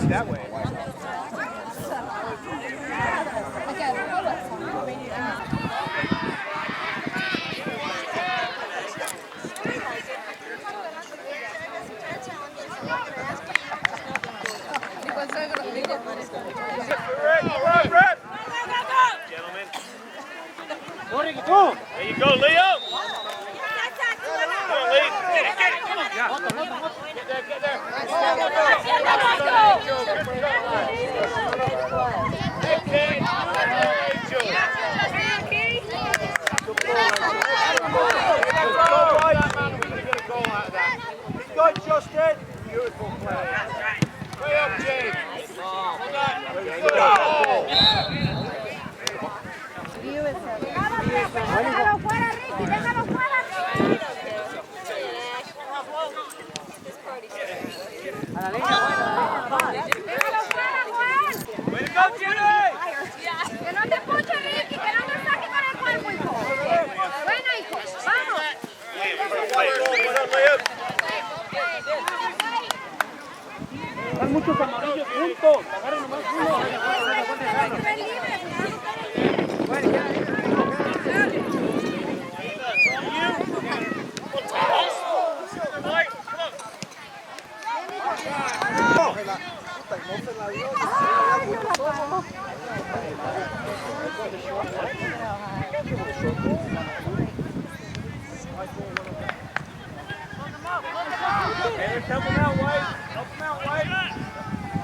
That way. Gentlemen. Go! There you go, Leo. Come on, Lee. Get it. Come on. Get there. Good, Justin. Beautiful play. Way up, James. Well done. Déjalo fuera, Ricky, déjalo fuera. A la línea, Déjalo fuera, Juan. Way to go, Jimmy. Que no te puche, Ricky, que no te saque con el cuerpo, hijo. Buena, hijo, vamos. Están muchos amarillos juntos. Agarren nomás uno.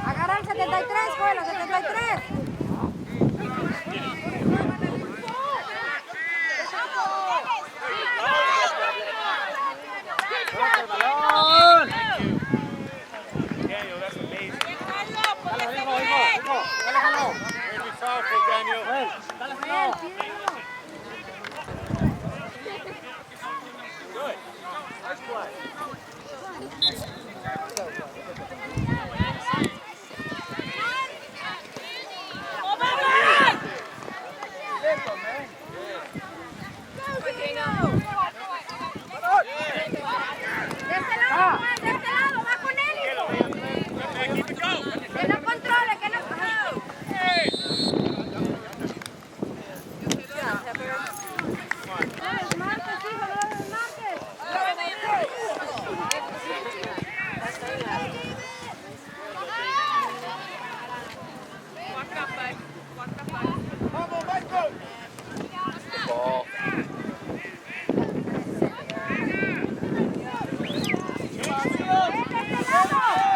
Agarra el 73, Juelo, 73. Daniel, that's amazing. Déjalo. Very powerful, Daniel. Good. Nice play. De este lado, va con él, hijo. Keep it going. Que no controle, que no... Martes, hijo, no martes.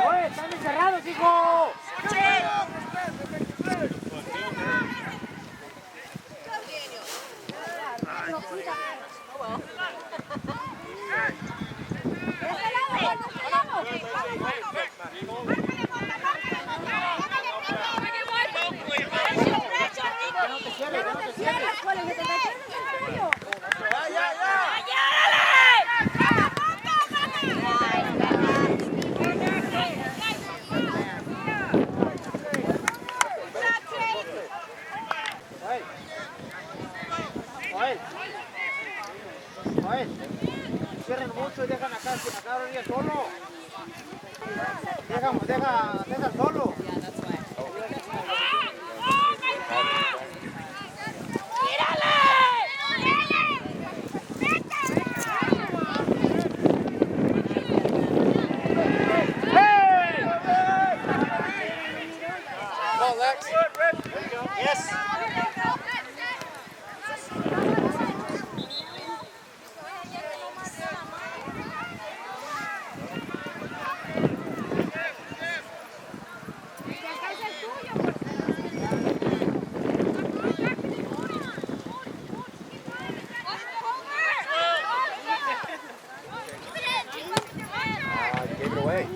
Oye, están encerrados, hijo. Cierran mucho y dejan acá orilla solo. Dejan solo. Yes. Gave it away.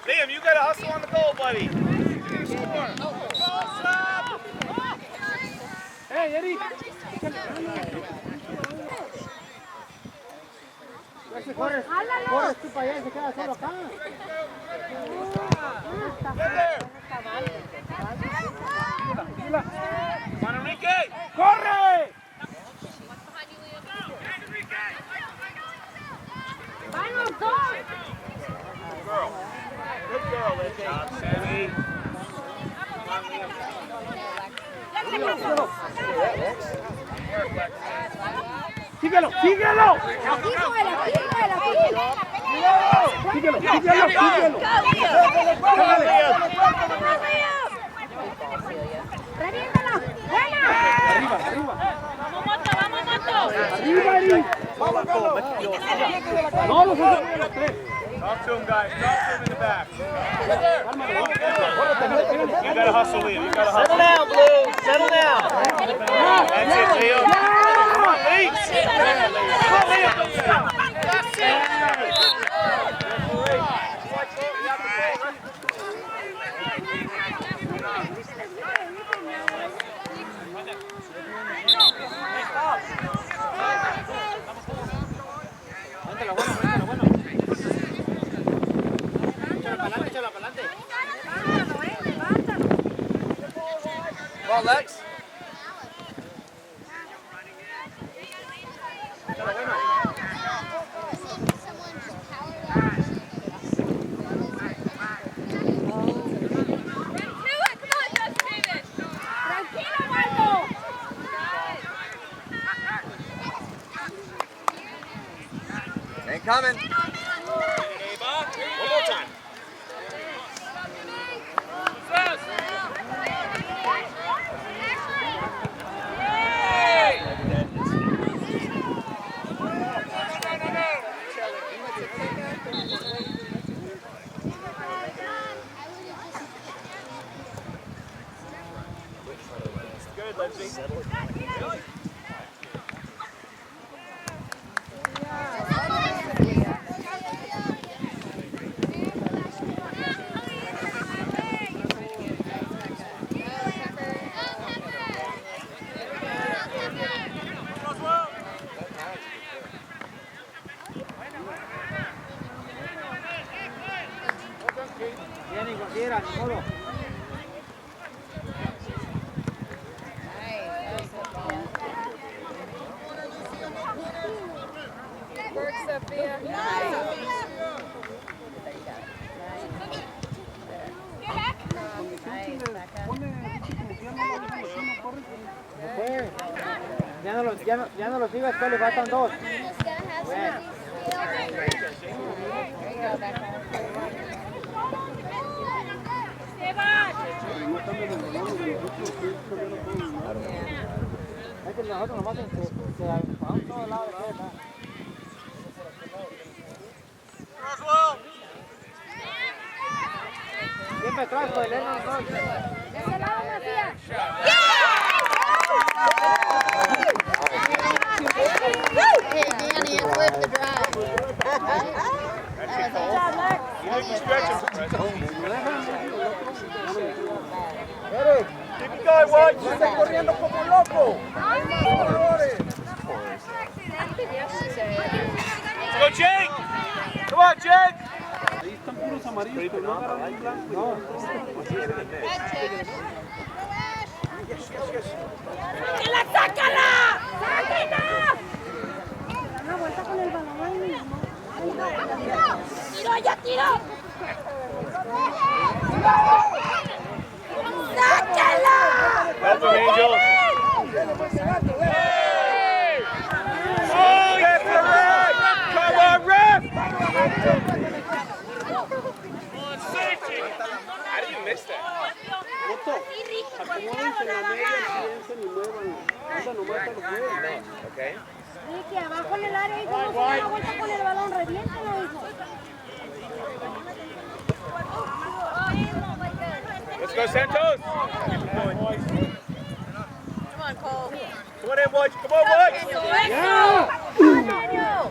Liam, you gotta hustle on the goal, buddy. Hey, Eddie. Corre tú para allá y se queda solo acá. Juan Enrique! ¡Corre! ¡Vamos, dos! Good girl, Lindsay. Sammy. ¡Síguelo! ¡Síguelo! Aquí, Joel, aquí, Joel, aquí. ¡Síguelo! ¡Síguelo! ¡Reviéntala! ¡Buena! ¡Arriba, arriba! ¡Vamos, Moto, vamos, Moto! ¡Arriba, Eri! ¡No, los otros! Talk to him, guys. Talk to him in the back. You gotta hustle, Liam. You gotta hustle. Settle down, Blue. Settle down. That's it, Liam. Come on, Liam. Come on, Liam. That's it. Come on, Lex. Ain't coming. One more time. Good, Lindsay. Ya ni cualquiera, ni modo. Ya no lo sigas, que le faltan dos. Bueno. Es que nosotros nomás se a un solo lado de acá. Siempre atrás, pues, Elena, no. ¡De ese lado, Macías! Hey, Danny, it flipped the drive. You make me stretch him. Keep it going, Watch. Está corriendo como loco. Let's go, Jake. Come on, Jake. Ahí están puros amarillos, pero no agarran un blanco. No. ¡Sácala, sácala! ¡Sáquenla! Da una vuelta con el balón ahí mismo. ¡Tiro, ya tiro! ¡Sácala! That's an angel. Oh, that's the ref. Come on, ref. How do you miss that? Acomódense en la media, piensen y muevan. Esa nomás te lo juegan. Okay. Ricky, abajo en el área, hijo, no se da una vuelta con el balón, reviéntalo, hijo. go, Santos. Come on, Cole. Come on in, boys. Come on, boys. ¡Daniel! ¡Daniel!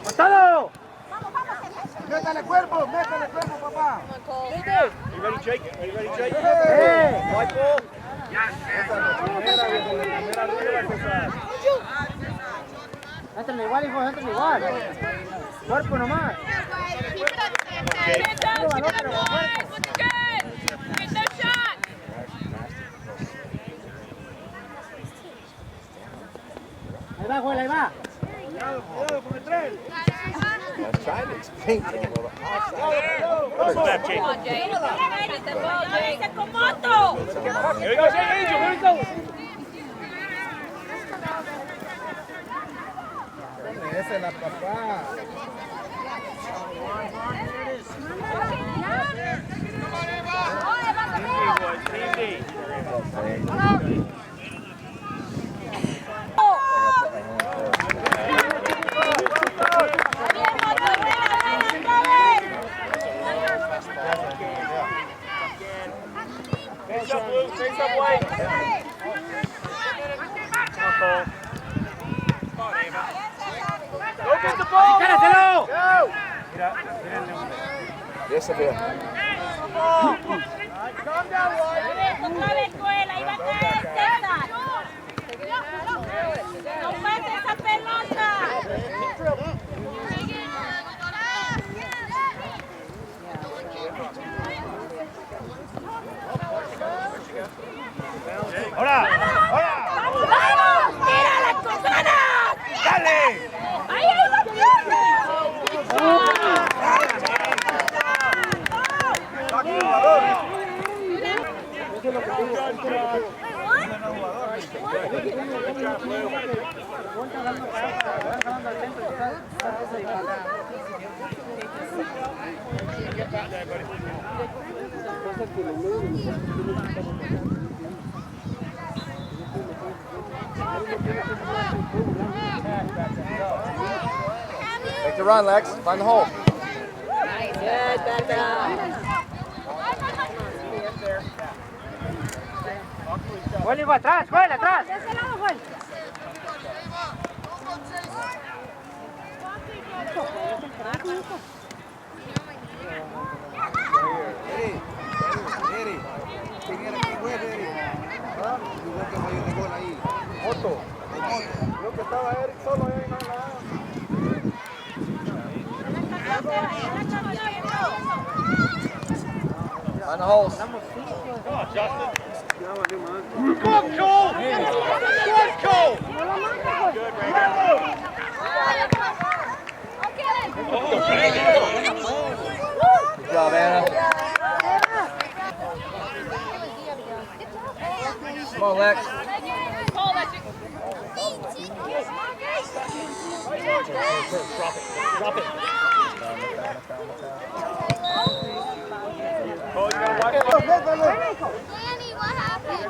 ¡Matado! Métale cuerpo, papá. Come on, Cole. You ready, Jake? Are you ready, Jake? White ball. Entren igual, hijo, entren igual. Cuerpo nomás. Ahí va, Joel, ahí va. I'm trying to explain to him. What's that, Jake? ¡Ese comoto! Here he goes, Angel. Here he goes. Esa es la papá. Face up, Blue. Face up, White. Come on, Cole. Come on, Ava. Go get the ball. ¡Cáraselo! Yes, I'm here. Otra vez, Joel, ahí va a caer César. No pase esa pelota. Ahora. ¡Vamos! ¡Tírala con ganas! Dale. ¡Ahí lo tiene! Make the run, Lex. Find the hole. Joel, hijo, atrás, Joel, atrás. De ese lado, Joel. Eri. ¿Quién era? ¿Quién fue, Eri? ¿Ah? Igual que mayor de gol ahí. Otto. Creo que estaba Eric solo ahí, no nada. Find the holes. Come on, Justin. Come on, Cole. Good, Cole. Good, Raymond. Good job, Anna. Come on, Lex. Drop it. Cole, you gotta watch it. Danny, what happened?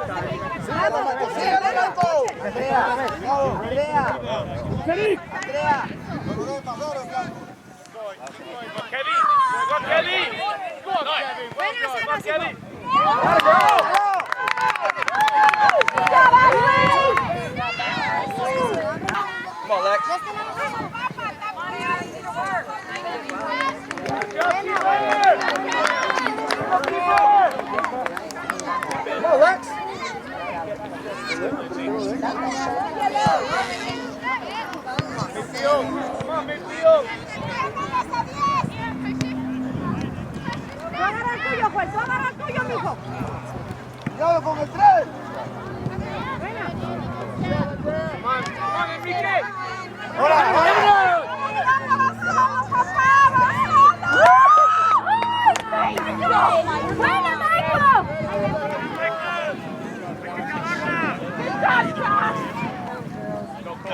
Kevin. Go, Kevin. Go, Kevin. Well done. Go, Kevin. Come on, Lex. Come on, Lex. Midfield. Come on, midfield. Tú agarra el tuyo, Joel. Tú agarra el tuyo, mijo. Cuidado con el 3. Come on, Enrique. ¡Hola! ¡Buena, Michael!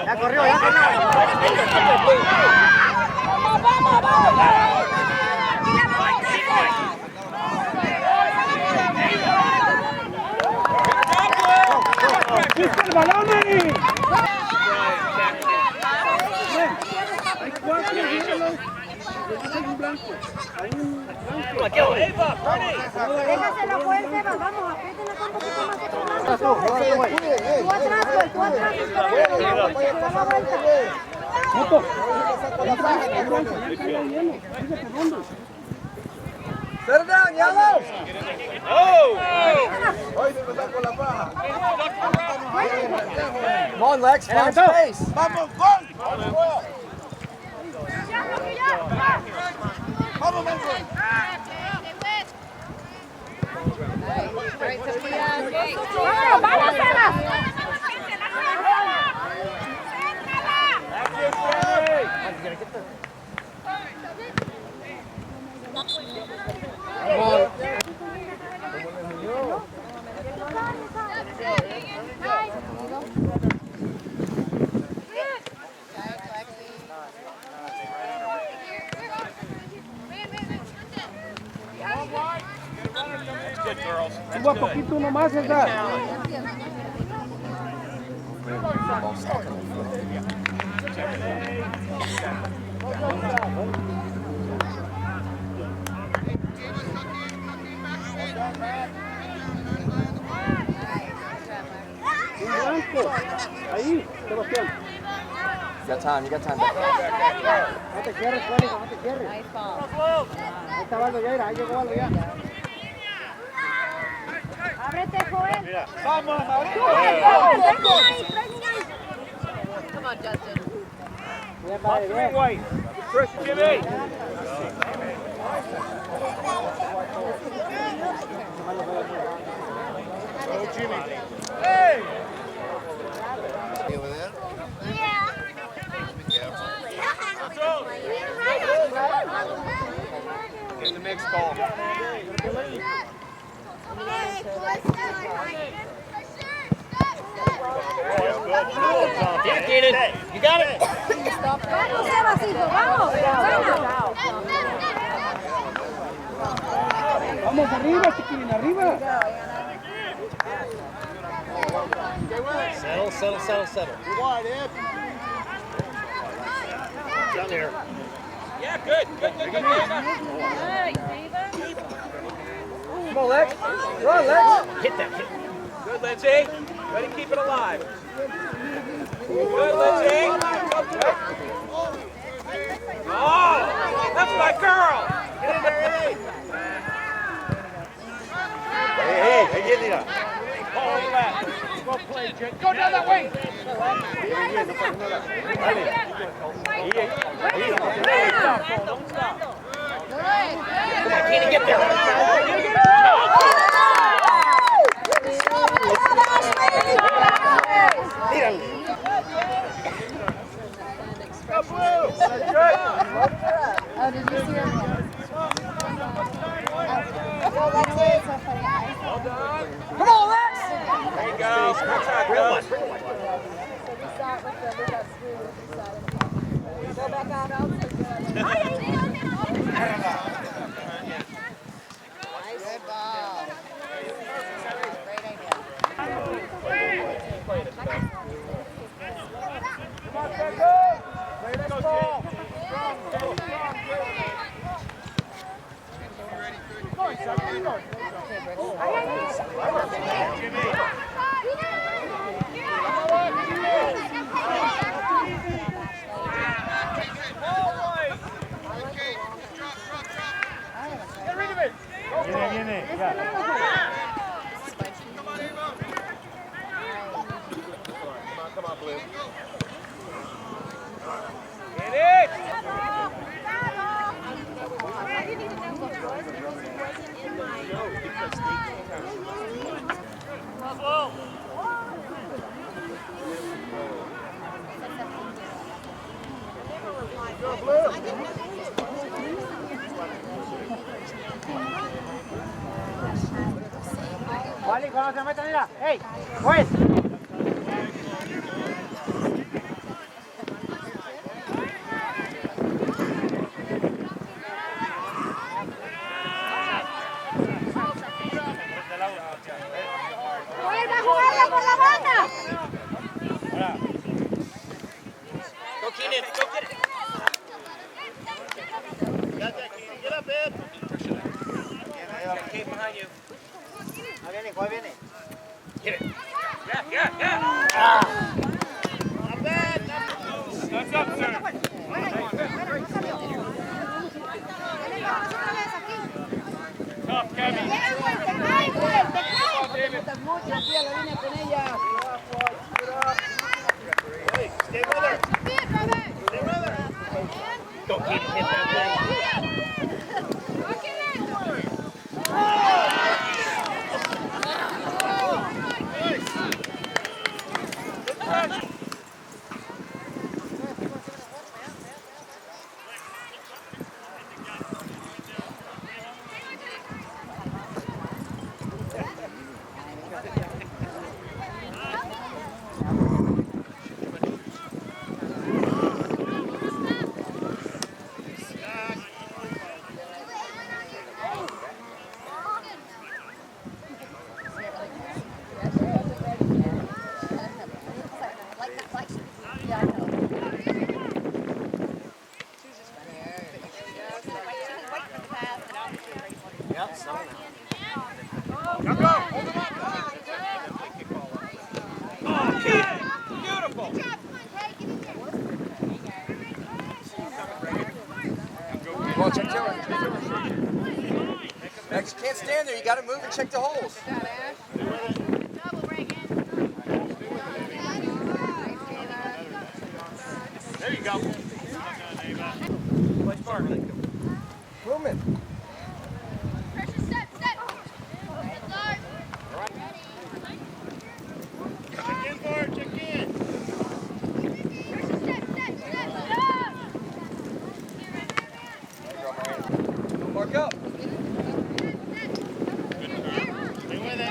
Ya corrió, ya corrió. ¡Vamos, vamos! ¡Quita el balón ahí! Hay cuatro, hay un blanco. Hay un blanco. Déjaselo pues, Sebas, vamos, apriétenla un poquito más atrás. Tú atrás, tú atrás, esperando, que da la vuelta. Moto. El blanco, ya cae lleno. Fíjate dónde. Third down, yellow! Oh! Hoy se empezó con la paja. Come on, Lex, find space. Vamos, gol! Vamos, Mongo! ¡Vamos, vamos, Sebas! Suba poquito nomás, César. Un blanco. Ahí, Sebastián. You got time, you got time. No te cierres, Juanito, no te cierres. Ahí está Valdo ya, ahí llegó Valdo ya. Ábrete, Joel. Vamos, Come on, Justin. Bien, vale, bien. White. First, Jimmy. Go, Jimmy. Hey! Over there? Yeah. Be careful. In the mix call. Yeah, Keenan. You got it. Vamos, Sebas, hijo, vamos. Buena. Vamos arriba, chiquilín, arriba. Settle. Wide, Ed. Down there. Yeah, good. Come on, Lex. Run, Lex. Hit that. Good, Lindsay. Ready to keep it alive. Good, Lindsay. Oh, that's my girl. Hey, get it up. Hold that. Go play, Jake. Go down that way. Don't stop. Come on, Keenan, get there. Oh, did you see her? Oh, that's it. So funny. Come on, Lex. There you go. Good shot, Bill. Go back out. Good ball. Great idea. Come on, Beto. Play this ball. Strong. Go, son. Keep going. Jimmy. Get rid of it. Viene. Ya. Come on, Blue. Get it! Go, Blue! Vale, cuando se metan, mira. ¡Ey! ¡Pues! ¡Juega por la banda! Go, Keenan. Go get it. on you. Ahí viene, ahí viene. Get it. Yeah. Not bad. That's up, sir. Tough, Kevin. Hey, stay with her. Stay with her. Don't keep hitting that thing. Come on, check the holes. Next, you can't stand there. You got to move and check the holes. There you go. Play smart. Movement. Check in for it, check in. Mark up. Stay with it.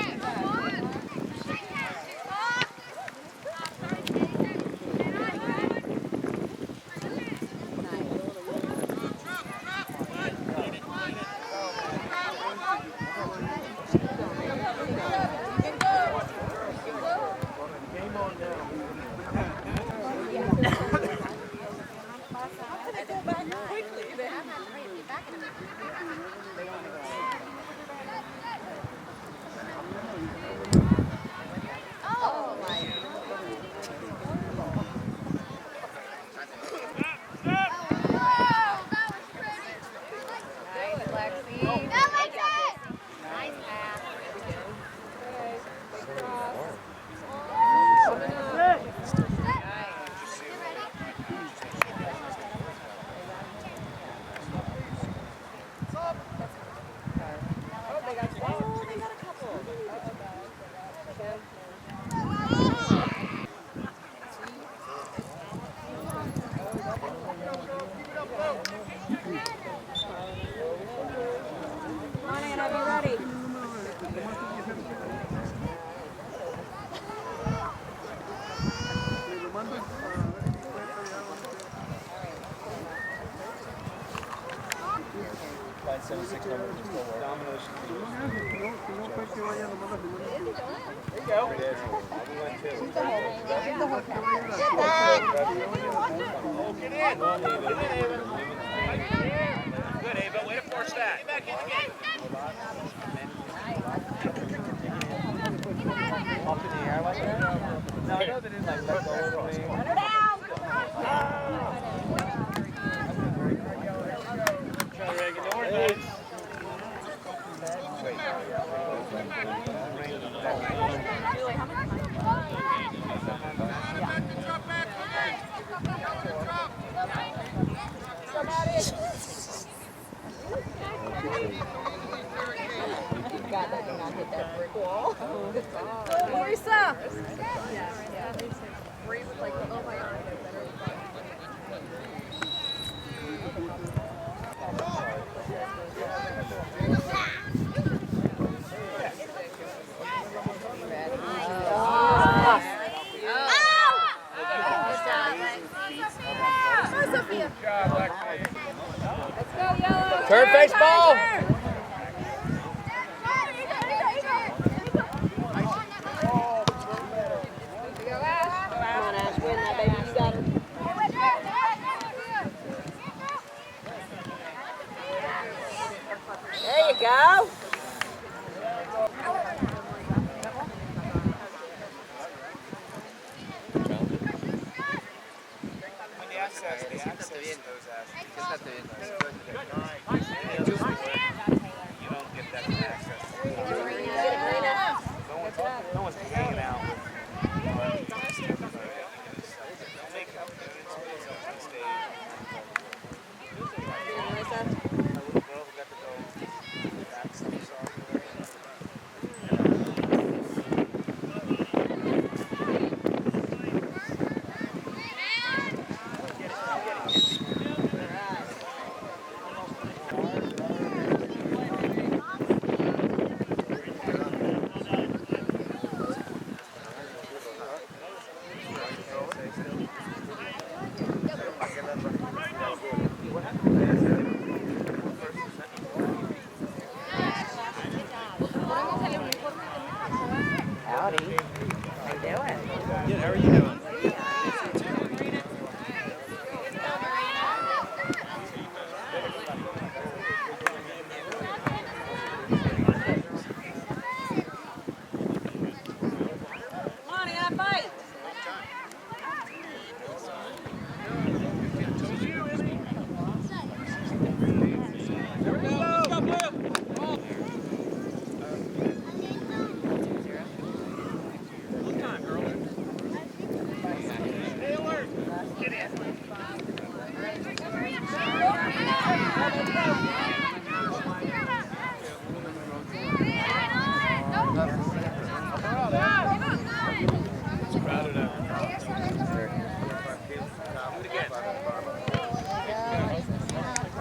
Find 76 numbers and still work. There you go. Oh, get in. Get in, Ava. Good, Ava. Way to force that. Get back in the game. Up in the air like that? No, I know they didn't like let go of the Try, Reagan. Don't worry about it. God, that did not hit that brick wall. Marisa! Bree was like, oh my God. Turn face ball. There you go. Buddy. How you doing? Good, how are you doing?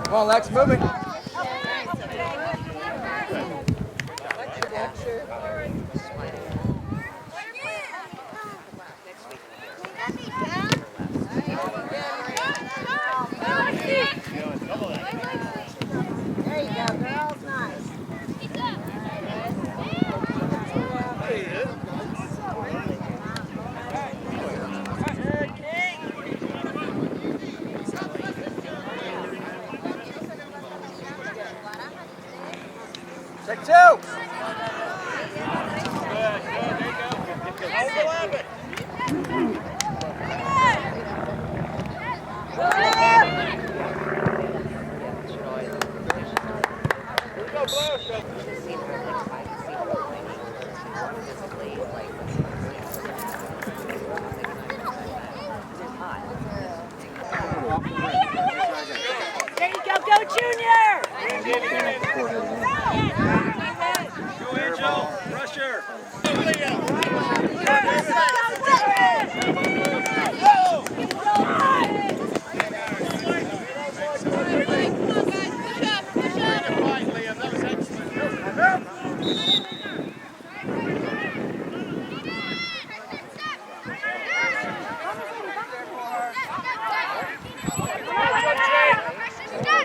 Come on, Lex, move it. There you go, girls. Nice. Take two. There you go, go Junior! Go Angel, Rusher.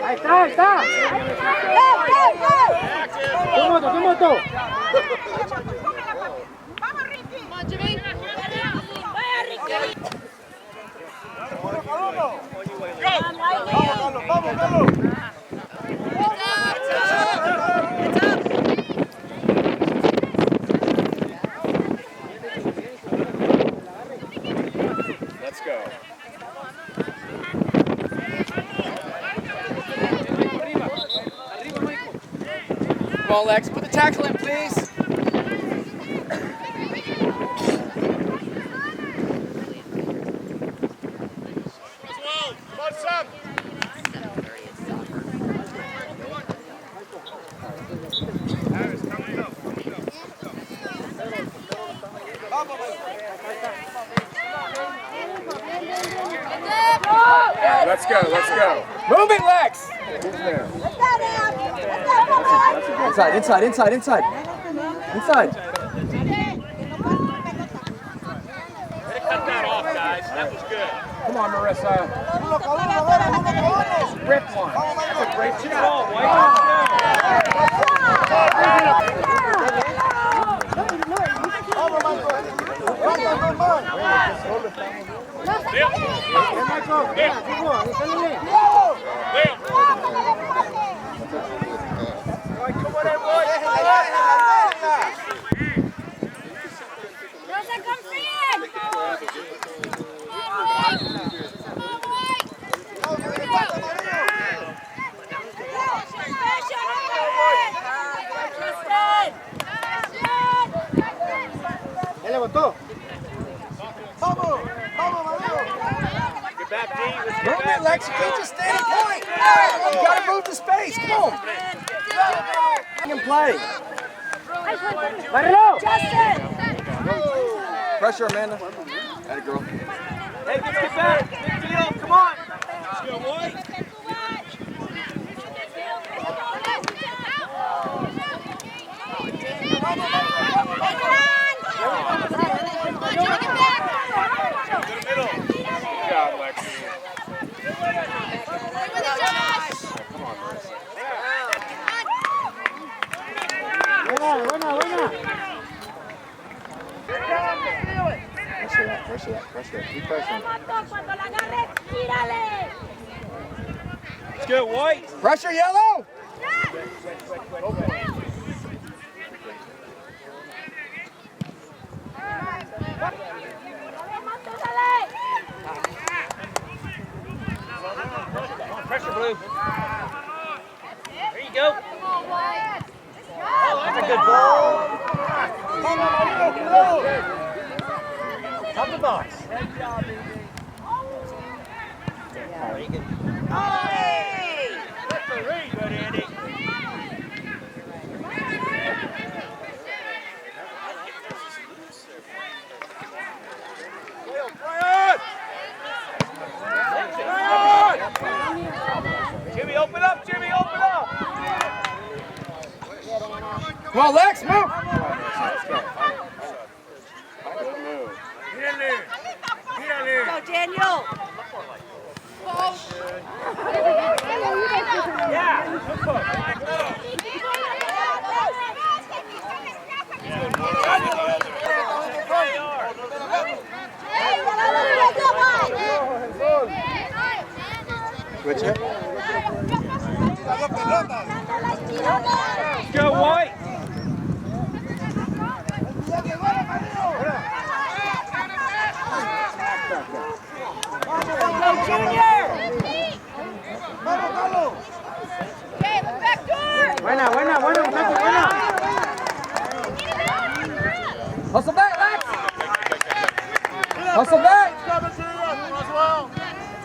Ahí está, ahí está. Tú moto. Vamos, Ricky. Come on, Jimmy. Vaya, Ricky. Let's go. Come on, Lex, put the tackle in, please. Let's go, let's go. Move it, Lex. Inside. Inside. Cut that off, guys. That was good. Come on, Marissa. Rip one. That's a great job. Rosa, come free in. Él le botó. Get back, D. Let's get Move back. it, Lex. You can't just stand at point. You gotta move the space. Come on. You can play. ¡Bárrelo! Justin! Pressure, Amanda. Atta girl. Hey, let's get back. Big deal. Come on. Let's go, boy. Good job, Lexi. Buena. Pressure that. Keep pressuring. Cuando la agarres, tírale. Let's go, White. Pressure, yellow! Pressure, Blue. There you go. Oh, that's a good ball. Top the box. Very good. Hey! That's a read, good, Andy. Jimmy, open up! Jimmy, open up! Come on, Lex, move! Get in there! Go, Daniel. Yeah! Switch it. Let's go, White! Go, Junior. Buena, muchachos, buena. Hustle back, Lex! Hustle back!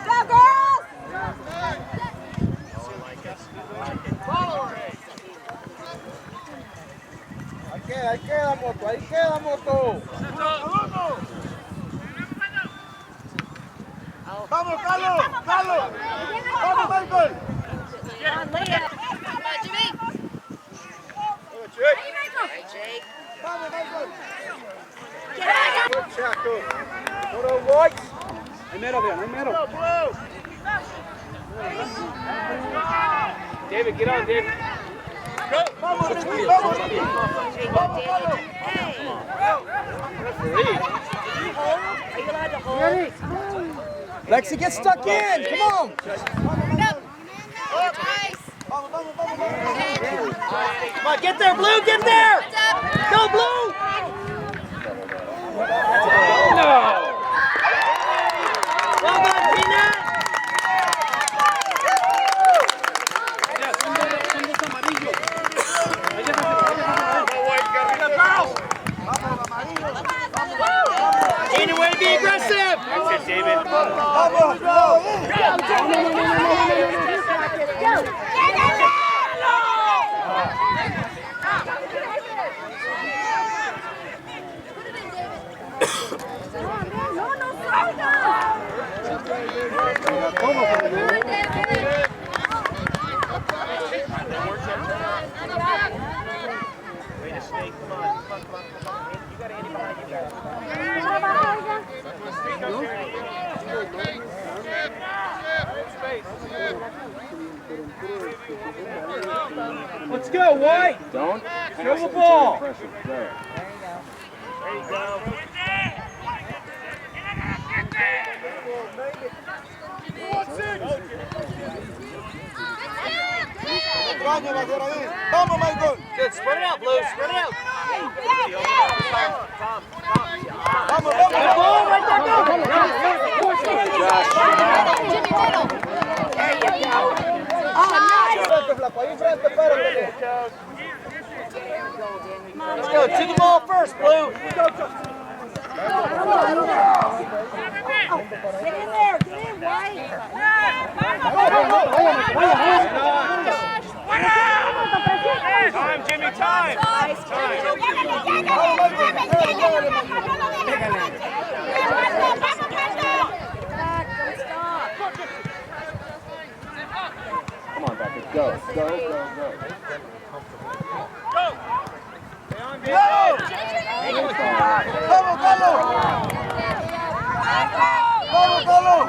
Go, girls. Ahí queda, moto. Vamos, Carlos. Vamos, Michael. Jake. Vamos, Michael. Photo, White! Hay mero, bien, hay mero. David, get on, David. Go! Vamos, Ricky. Vamos, Carlos. Hey. Are you allowed to hold? Lexi, get stuck in. Come on. Come on, get there, Blue, get there! Go, Blue! No! Well done, Peanut! Any way to be aggressive! That's it, David. Way to stay. Come on. You got Andy behind you there. Let's go, White! Don't. Throw the ball! Pressure. There. There you go. Vamos, Michael. Good, spread it out, Blue, spread it out. Vamos. Ball right there, go! There you go. Let's go, to the ball first, Blue. Get in there. Get in, White. Time, Jimmy, time. Come on, Beckett. Go. Vamos, Carlos. Vamos, Carlos.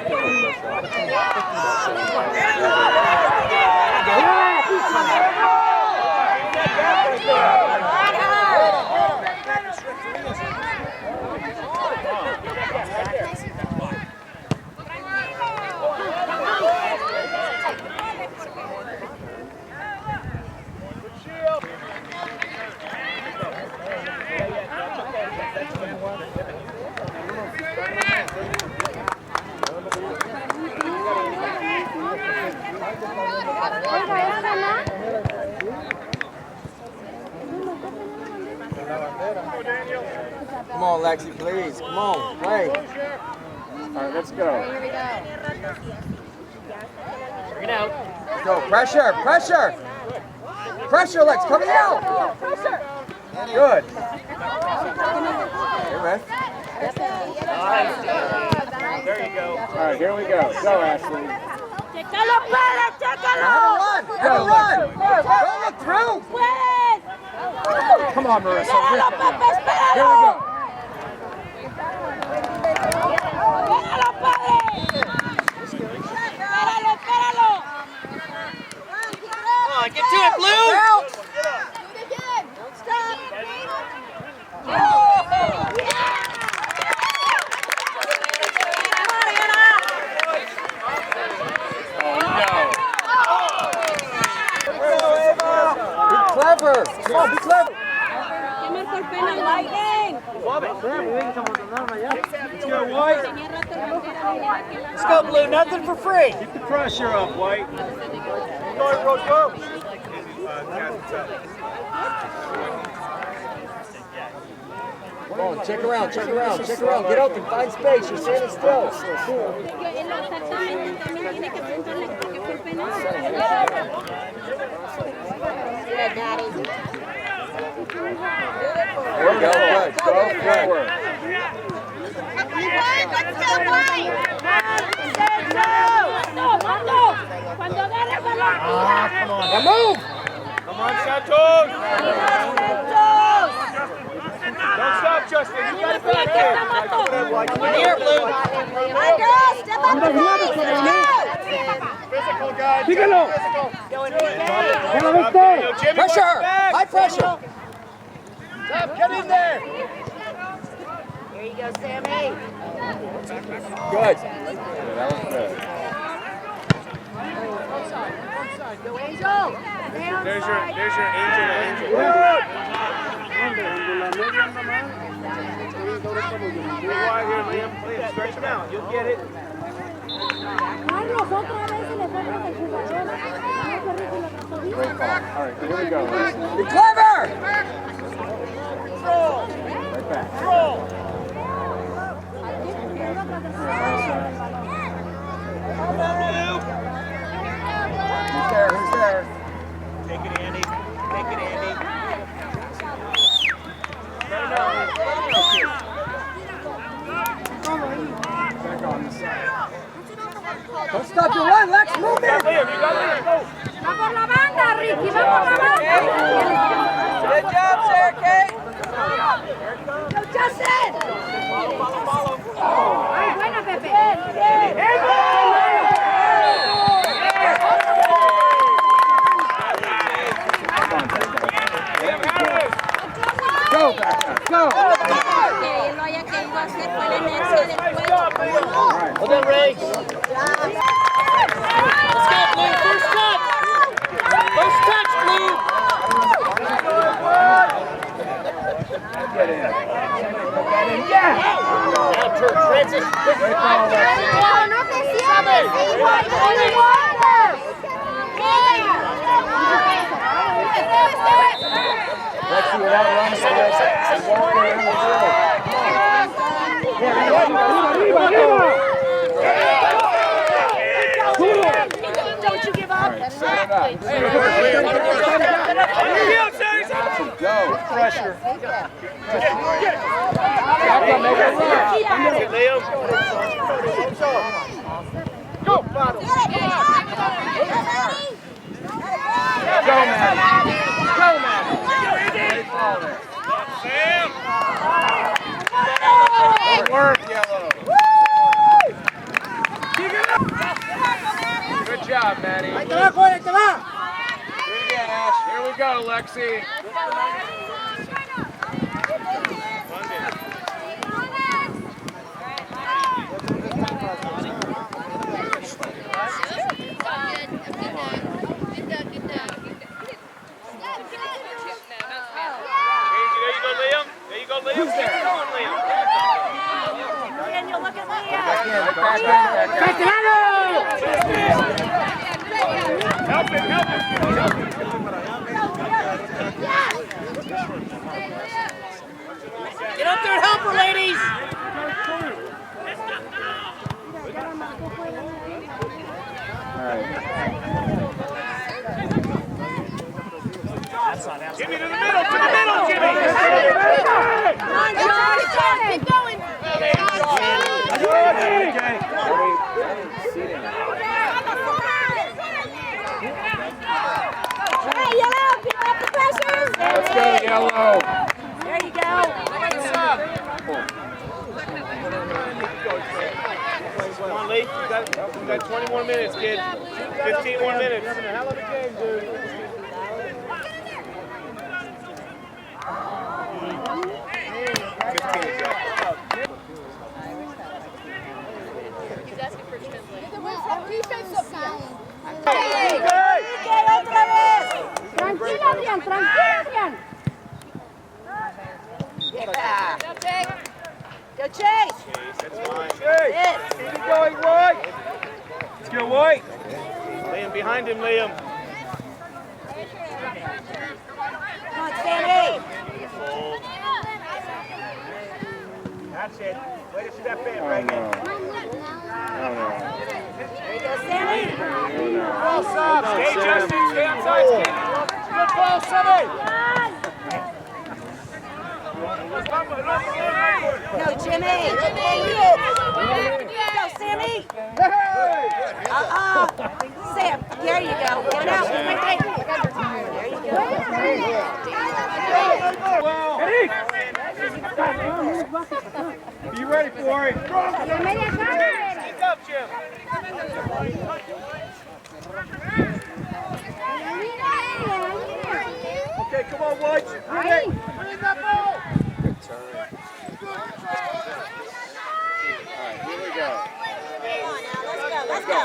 Go, on, Lexi, please. Come on, play. All right, let's go. Here we go. Bring it out. Let's go. Pressure, pressure. Pressure, Lex, coming out. Good. Here, man. Nice. There you go. All right, here we go. Go, Ashley. Chécalo, Pérez, chécalo. Have a run. Go look through. Pues. Come on, Marissa. Espéralo, Pepe, espéralo. Here we go. Espéralo, Pérez. Espéralo, espéralo. Come on, get to it, Blue. Out. Do it again. Don't stop. Be clever. Come on, be clever. ¿Quién marcó el penal? Lightning. Let's go, White. Let's go, Blue. Nothing for free. Keep the pressure up, White. Go, Rose, go. Come on, check around, check around, check around. Get open, find space. You're standing still. Él exactamente también tiene que preguntarle por qué fue el penal. There we go, good. Go forward. Mando, cuando agarre el balón. Now move. Come on, Santos. Don't stop, Justin. You got it back here. Here, Blue. Physical, guys. Pícalo. Jimmy, Pressure. back. High pressure. Stop, get in there. Here you go, Sammy. Good. That was good. Go, Angel. There's your angel. Go wide here, Liam. Stretch him out. You'll get it. Carlos, otra vez se le pega el jugador. Great call. All right, here we go. Be clever. Right back. Who's there? Who's there? Take it, Andy. Take it, Andy. Back on the side. Don't stop your run, Lex. Move You got it. Liam. You got Liam. Go. Va por la banda, Ricky, va por la banda. Good job, Sarah Kate. Go, Justin. Follow. Ay, buena, Pepe. Go, back. Go. Que él lo haya querido hacer fue la inercia del juego. Hold on, Ray. Let's go, Blue. First touch. First touch, Blue. Get in. Now, turn transition. No te cierres, igual, Lexi, without running, Lex, walk around the field. Don't you give up. Set it up. Go. Pressure. Back up, make it run. Liam. Go, bottom. Go, man. Go, man. Great ball there. Sam. Good work, Yellow. Good job, Maddie. Do it again, Ash. Here we go, Lexi. Who's there? Daniel, look at Leah. Help him. Jimmy, to the middle, Jimmy! Come on, Josh! Keep going! Hey, Yellow! Keep up the pressure! Let's go, Yellow. There you go! Come on, Lee. You got 20 more minutes, kid. 15 more minutes. Having a hell of a game, dude. ¡Otra vez! ¡Tranquila, Adrián! ¡Tranquila, Adrián! Go, Chase! That's fine. Yes. Keep it going, White. Let's go, White. Liam, behind him, Liam. Come on, Sammy! That's it. Way to step in, Oh, right no. in. There you go, Sammy! Ball stop. Stay, Justin. Stay outside, kid. Good ball, Sammy. No, Jimmy! Go, Sammy! Sam, there you go. Get it out. There you go. Be ready for it. Speak up, Jim. Okay, come on, White. Bring it. Bring that ball. Good turn. All right, here we go. Let's go.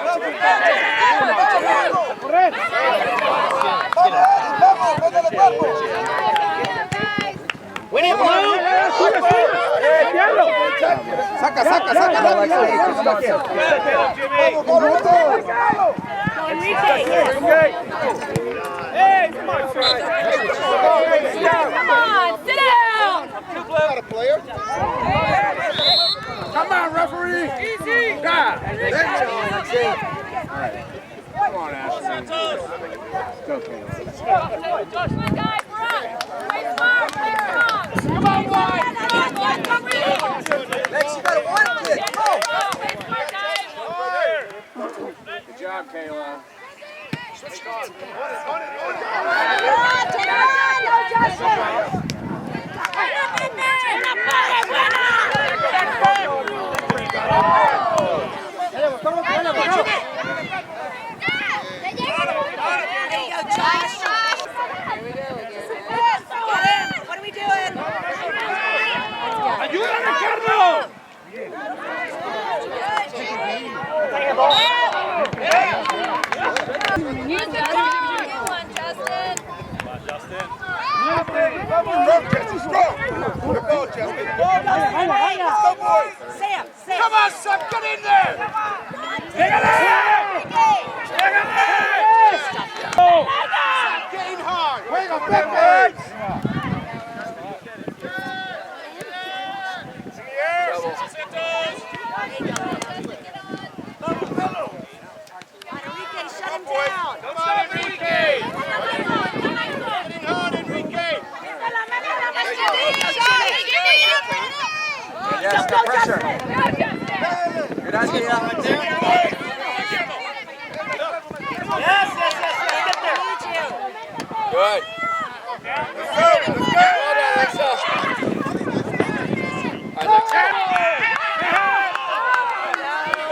Win it, Blue! Saca, saca, saca. Alex, hey, get stuck in. Vamos, vamos. Hey, come on, Fred. Come on, sit down! Not a player. Come on, referee. Easy. God. Come on, Ashley. Go, Caleb. Come on, boys! Lex, you got a one kick. Go. Good job, Kayla. What are we doing? ¡Ayúdame, Carlos! Sam, Sam. Come on, son, get in there! ¡Pégale! Getting hard. Juega, Pepe. Enrique, shut him down. Come on, Enrique! Getting hard, Enrique. Yes, got pressure. Good idea. Yes! Good. Let's go.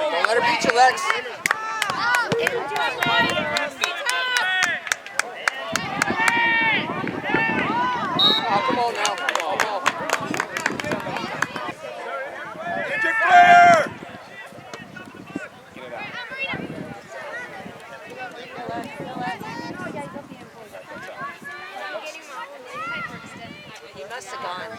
Don't let her beat you, Lex. Oh, come on now. Come on. Injured player. Get it out. He must have gone.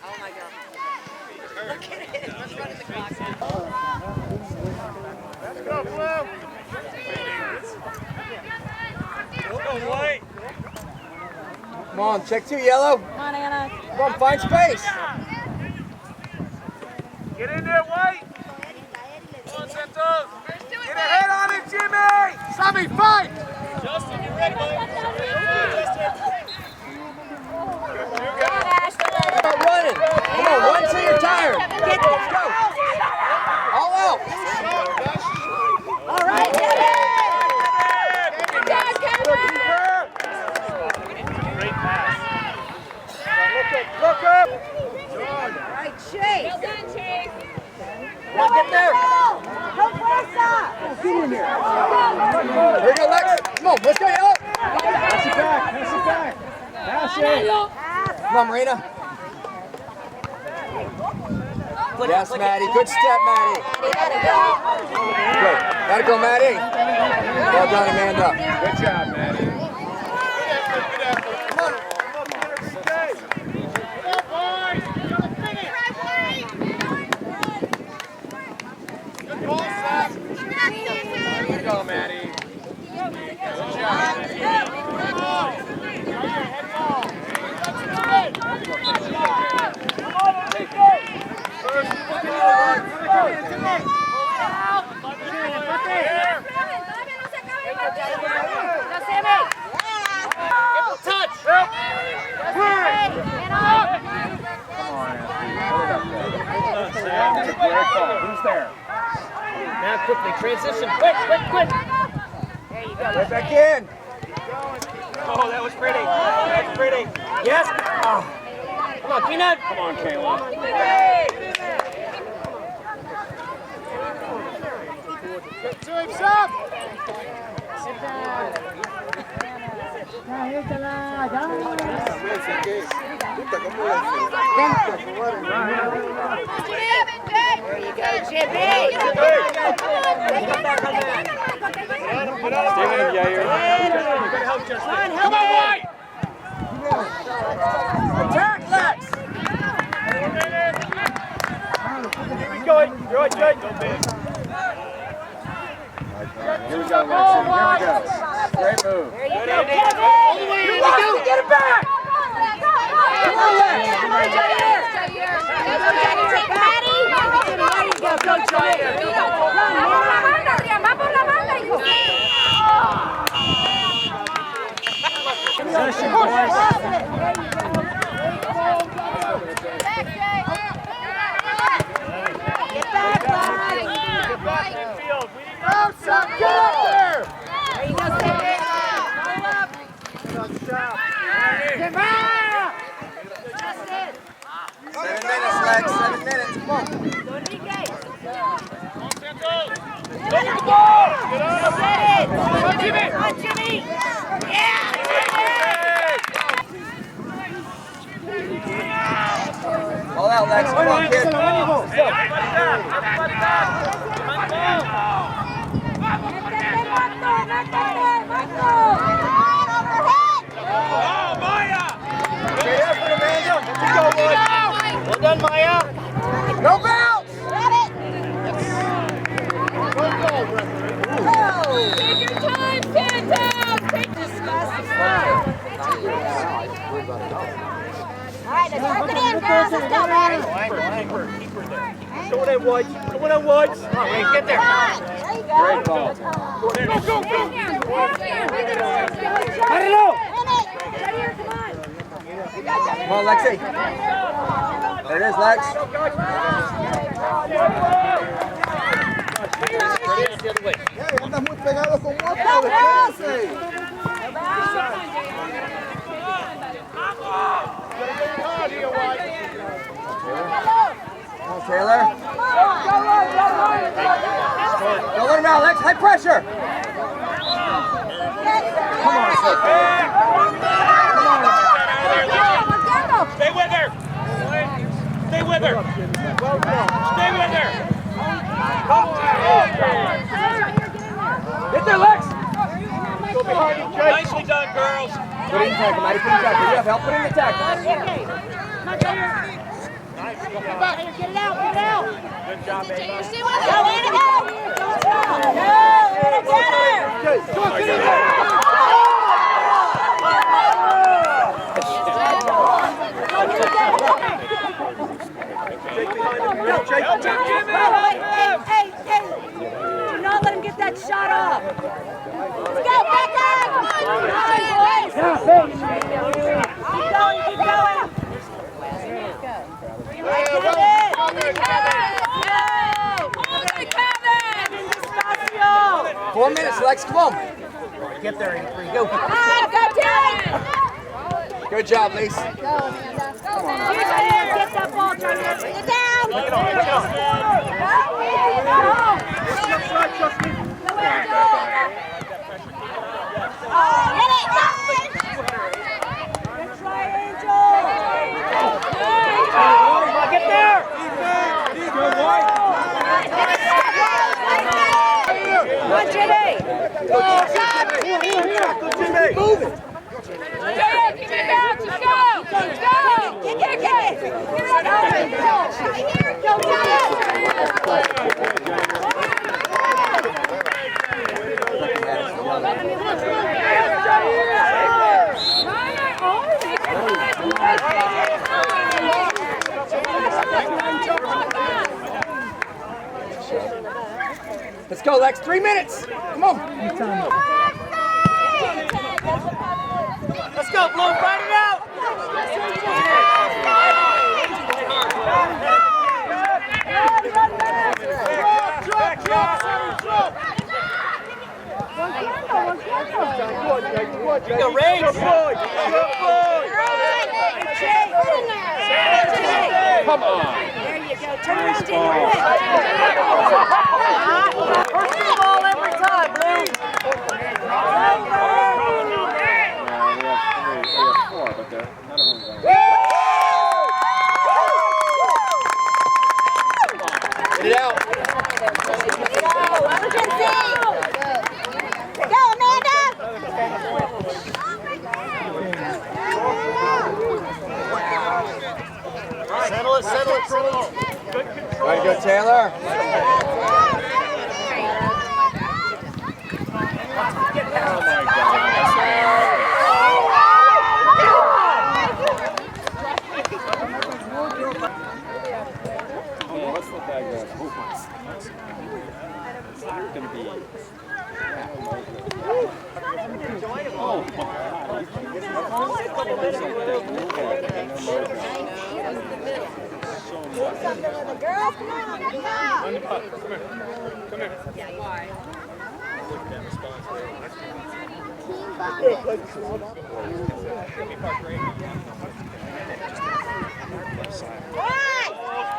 Oh my God. Look at it. He's running the clock. Let's go, Blue! Come on, check 2, yellow. Come on, Anna. Come on, find space. Get in there, White. Come on, Santos. Get a head on it, Jimmy. Sammy, fight! Justin, you ready, buddy? Start running. Come on, run till you're tired. Let's go. All out. All right, Great pass. Look up. All right, Chase. Well done, Chase. Come on, get there. Go Forza. Here we go, Lex. Come on, let's go, yellow. Pass it back, pass it back. Pass it. Come on, Marina. Yes, Maddie. Good step, Maddie. Good. Gotta go, Maddie. Well done, Amanda. Good job, Maddie. Come on. Good go, Maddie. Who's there? Now quickly, transition, quick. Right back in. Oh, that was pretty. That's pretty. Yes. Oh. Come on, Keenan. Come on, Kayla. To himself. There you go, Jimmy. Come on, White. Attack, Lex. Here we go. Good, good. Go big. Here we go, Lexi. Here we go. Great move. There you go, Kevin. You want to get it back. Come on, Lex. Come on, Jair. Go, Jair. Possession, boys. Get back, Lex. Field. We need Go, son, get up there. There you go, Kevin. Roll up. Justin. 7 minutes, Lex. 7 minutes. Come on. Enrique. Santos. Get on. Jimmy. Come on, Jimmy. Yeah. All out, Lex. Come on, kid. Everybody down. Everybody down. Come on, ball. Oh, Maya. Great effort, Amanda. Let's go, boys. Well done, Maya. No bounce. Take your time, Santos. Take this fast. All right, let's work it in, girls. Let's go, Maddie. Keeper there. Go on, Woods. Go on, Woods. Come on, Wade, get there. There you go. Great ball. Go, go, go. Come on, Lexi. There it is, Lex. The other way. Andas muy pegado con otro. Come on, Taylor. Don't let him out, Lex. High pressure. Come on, Stay with her. Stay with her. Stay with her. Get there, Lex. Nicely done, girls. Put in the tackle, Maddie. Put in the tackle. You have help. Put in the tackle. Get it out, get it out. Good job, baby. Go, way to go. Hey, do not let him get that shot off. Let's go, Beckham! Come on, boys! Keep going, keep going! Hold it, Kevin! 4 minutes, Lex, come on. Get there in 3. Go. Go, Terry! Good job, Lise. Go, Amanda. Go, Amanda. Get that ball, try to bring it down! Look it on, look it on. Hit it! Good try, Angel! Come on, get there! Come on, Jimmy! Move it. Keep it back! Let's go! Let's go! Kick it! Kick it! Go, Let's go, Lex. 3 minutes. Come on. Let's go, Blue, fight it out! Go, Rage! Come on. There you go. Turn around, Daniel. First ball every time, Blue! Get it out. Go, Amanda! Settle it, settle it, settle it. Way to go, Taylor. Girls, come on!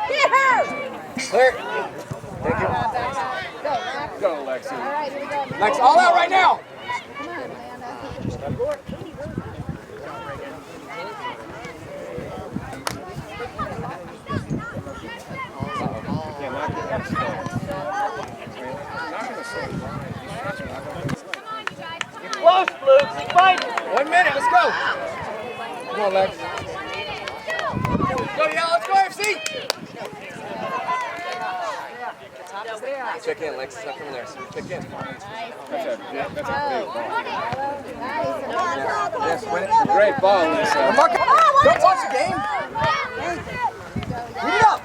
Hit her! Clear. Thank you. Go, Lexi. All right, here we go. Lex, all out right now. Come on, Amanda. Close, Blue, keep fighting! 1 minute, let's go. Come on, Lex. Go, yeah, let's go, AFC. Check in, Lex. It's not coming there. So check in. Yes, win it. Great ball, Lisa. Mark, don't watch the game. Read it up.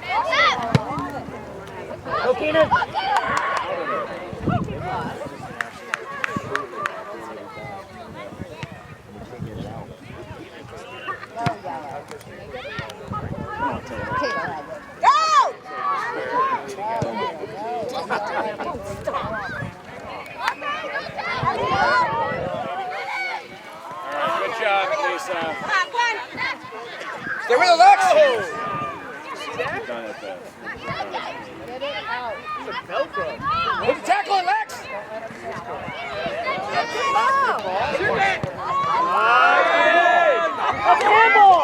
Go, Keenan! Good job, Lisa. Stay with it, Lex. Get it out. Move the tackle it, Lex. That's handball!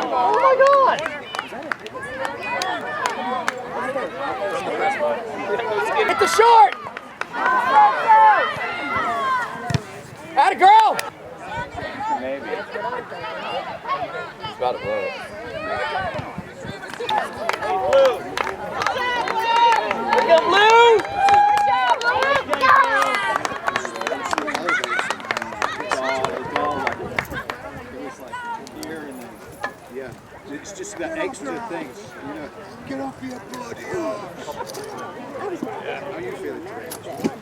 Oh my God! Hit the short. Atta girl. Maybe. He's about to blow it. Blue! Look at Blue! Yeah. It's just got extra things. You know, get off your bloody ass. How you feel it today?